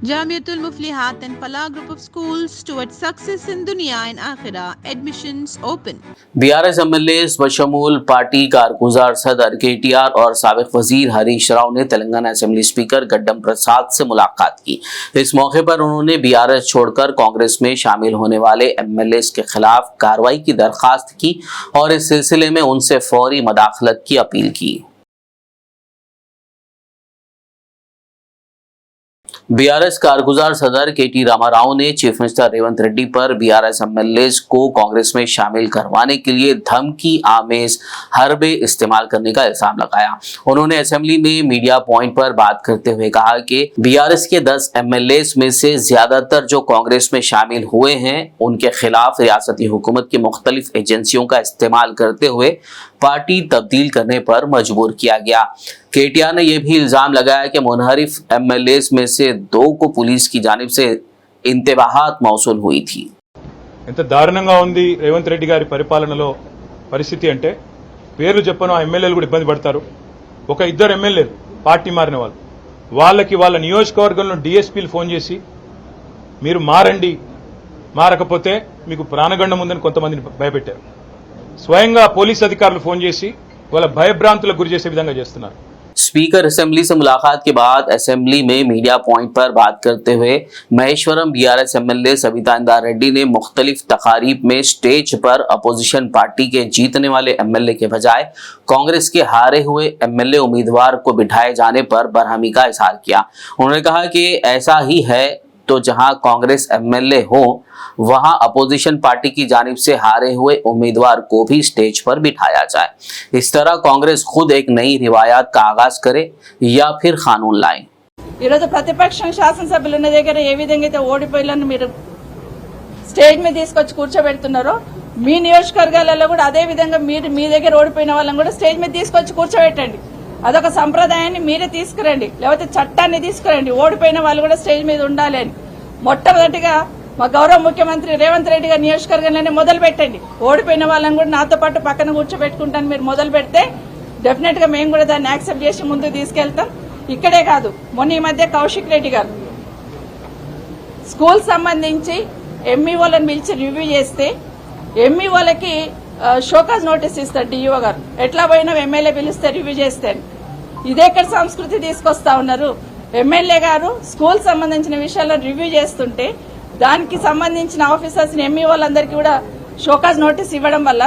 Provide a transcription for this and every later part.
Jamiatul Muflihat and Falah group of schools towards success in Dunya and Akhirah. Admissions open. BRS MLA बशमूल party कारगुजार सदर KTR और साबिक वजीर हरीश राव ने तेलंगाना असेंबली स्पीकर गड्डम प्रसाद से मुलाकात की। इस मौके पर उन्होंने बीआरएस छोड़कर कांग्रेस में शामिल होने वाले एमएलए के खिलाफ कार्रवाई की दरखास्त की और इस सिलसिले में उनसे फौरी मदाखलत की अपील की। बीआरएस कारगुजार सदर केटी रामाराव ने चीफ मिनिस्टर रेवंत रेड्डी पर बीआरएस एमएलए को कांग्रेस में शामिल करवाने के लिए धमकी आमेज हरबे इस्तेमाल करने का इल्जाम लगाया। उन्होंने असेंबली में मीडिया पॉइंट पर बात करते हुए कहा कि बीआरएस के 10 एमएलए में से ज्यादातर जो कांग्रेस में शामिल हुए हैं उनके खिलाफ रियासती हुकूमत की मुख्तलिफ एजेंसियों का इस्तेमाल करते हुए पार्टी तब्दील करने पर मजबूर किया गया। केटीआर ने यह भी इल्जाम लगाया कि मुनहरिफ एमएलए में से 2 को पुलिस की जानिब से इंतबाहात मौसूल हुई थी। ఎంత దారుణంగా ఉంది రేవంత్ రెడ్డి గారి పరిపాలనలో పరిస్థితి అంటే పేర్లు చెప్పను ఆ ఎమ్మెల్యేలు కూడా ఇబ్బంది పడతారు। ఒక ఇద్దరు ఎమ్మెల్యేలు పార్టీ మారిన వాళ్ళకి వాళ్ళ నియోజకవర్గంలో డిఎస్పీలు ఫోన్ చేసి మీరు మారండి, మారకపోతే మీకు ప్రాణగండం ఉందని కొంతమందిని భయపెట్టారు। స్వయంగా పోలీస్ అధికారులు ఫోన్ చేసి వాళ్ళ భయభ్రాంతులకు గురి చేసే విధంగా చేస్తున్నారు। स्पीकर असेंबली से मुलाकात के बाद असेंबली में मीडिया पॉइंट पर बात करते हुए महेश्वरम बीआरएस एमएलए सविता इंदार रेड्डी ने मुख्तलिफ तकारीब में स्टेज पर अपोजिशन पार्टी के जीतने वाले एमएलए के बजाय कांग्रेस के हारे हुए एमएलए उम्मीदवार को बिठाए जाने पर बरहमी का इजहार किया। उन्होंने कहा कि ऐसा ही है तो जहां कांग्रेस एमएलए हो वहां अपोजिशन पार्टी की जानिब से हारे हुए उम्मीदवार को भी स्टेज पर बिठाया जाए। इस तरह कांग्रेस खुद एक नई रिवायत का आगाज करे या फिर कानून लाए। ఈరోజు ప్రతిపక్షం శాసనసభ్యులు ఉన్న దగ్గర ఏ విధంగా అయితే ఓడిపోయిలను మీరు స్టేజ్ మీద తీసుకొచ్చి కూర్చోబెడుతున్నారో మీ నియోజకవర్గాలలో కూడా అదే విధంగా మీరు మీ దగ్గర ఓడిపోయిన వాళ్ళని కూడా స్టేజ్ మీద తీసుకొచ్చి కూర్చోబెట్టండి। అదొక సంప్రదాయాన్ని మీరే తీసుకురండి, లేకపోతే చట్టాన్ని తీసుకురండి। ఓడిపోయిన వాళ్ళు కూడా స్టేజ్ మీద ఉండాలి అని మొట్టమొదటిగా మా గౌరవ ముఖ్యమంత్రి రేవంత్ రెడ్డి గారి నియోజకవర్గంలోనే మొదలు పెట్టండి। ఓడిపోయిన వాళ్ళని కూడా నాతో పాటు పక్కన కూర్చోబెట్టుకుంటాను మీరు మొదలు పెడితే డెఫినెట్ గా మేము కూడా దాన్ని యాక్సెప్ట్ చేసి ముందుకు తీసుకెళ్తాం। ఇక్కడే కాదు, మొన్న ఈ మధ్య కౌశిక్ రెడ్డి గారు స్కూల్ సంబంధించి ఎంఈఓలను పిలిచి రివ్యూ చేస్తే ఎంఈఓలకి షోకాజ్ నోటీస్ ఇస్తారు డిఈఓ గారు, ఎట్లా పోయినా ఎమ్మెల్యే పిలిస్తే రివ్యూ చేస్తే ఇదెక్కడ సంస్కృతి తీసుకొస్తా ఉన్నారు। ఎమ్మెల్యే గారు స్కూల్ సంబంధించిన విషయాలను రివ్యూ చేస్తుంటే దానికి సంబంధించిన ఆఫీసర్స్ ఎంఈఓలందరికీ కూడా షోకాజ్ నోటీస్ ఇవ్వడం వల్ల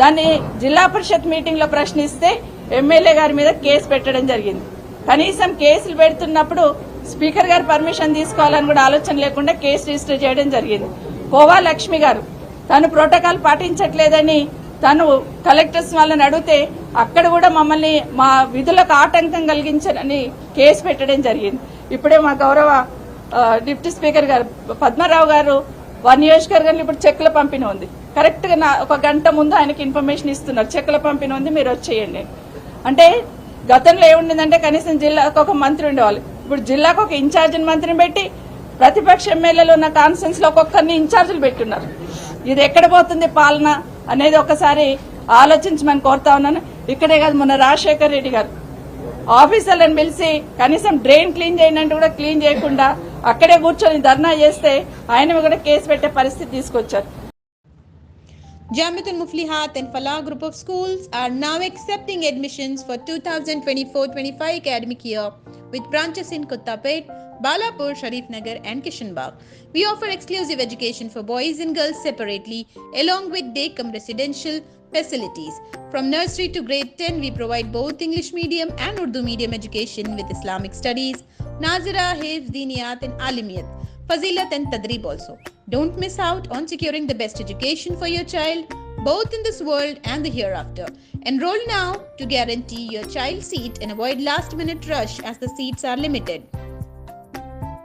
దాన్ని జిల్లా పరిషత్ మీటింగ్ లో ప్రశ్నిస్తే ఎమ్మెల్యే గారి మీద కేసు పెట్టడం జరిగింది। కనీసం కేసులు పెడుతున్నప్పుడు స్పీకర్ గారు పర్మిషన్ తీసుకోవాలని కూడా ఆలోచన లేకుండా కేసు రిజిస్టర్ చేయడం జరిగింది। కోవా లక్ష్మి గారు తను ప్రోటోకాల్ పాటించట్లేదని తను కలెక్టర్స్ వాళ్ళని అడిగితే అక్కడ కూడా మమ్మల్ని మా విధులకు ఆటంకం కలిగించారని కేసు పెట్టడం జరిగింది। ఇప్పుడే మా గౌరవ డిప్యూటీ స్పీకర్ గారు పద్మారావు గారు వారి నియోజకవర్గంలో ఇప్పుడు చెక్కుల పంపిణీ ఉంది, కరెక్ట్ గా ఒక గంట ముందు ఆయనకి ఇన్ఫర్మేషన్ ఇస్తున్నారు చెక్కుల పంపిణీ ఉంది మీరు వచ్చేయండి అంటే గతంలో ఏముండిందంటే కనీసం జిల్లాకు ఒక మంత్రి ఉండేవాళ్ళు, ఇప్పుడు జిల్లాకు ఒక ఇన్ఛార్జిని మంత్రిని పెట్టి ప్రతిపక్ష ఎమ్మెల్యేలు ఉన్న కాన్ఫరెన్స్ లో ఒక్కొక్కరిని ఇన్ఛార్జీలు పెట్టున్నారు। ఇది ఎక్కడ పోతుంది పాలన అనేది ఒకసారి ఆలోచించమని కోరుతా ఉన్నాను। ఇక్కడే కాదు, మొన్న రాజశేఖర్ రెడ్డి గారు ఆఫీసర్లను పిలిచి కనీసం డ్రైన్ క్లీన్ చేయండి అంటే కూడా క్లీన్ చేయకుండా అక్కడే కూర్చొని ధర్నా చేస్తే ఆయన కూడా కేసు పెట్టే పరిస్థితి తీసుకొచ్చారు। Jamiatul Muflihat and Falah group of schools are now accepting admissions for 2024-25 academic year with branches in Kottapet, Balapur, Sharif Nagar and Kishanbagh. We offer exclusive education for boys and girls separately along with day-come residential facilities. From nursery to grade 10, we provide both English medium and Urdu medium education with Islamic studies, Nazira, Hifz, Diniyat and Alimiyat, Fazilat and Tadrib also. Don't miss out on securing the best education for your child, both in this world and the hereafter. Enroll now to guarantee your child's seat and avoid last-minute rush as the seats are limited.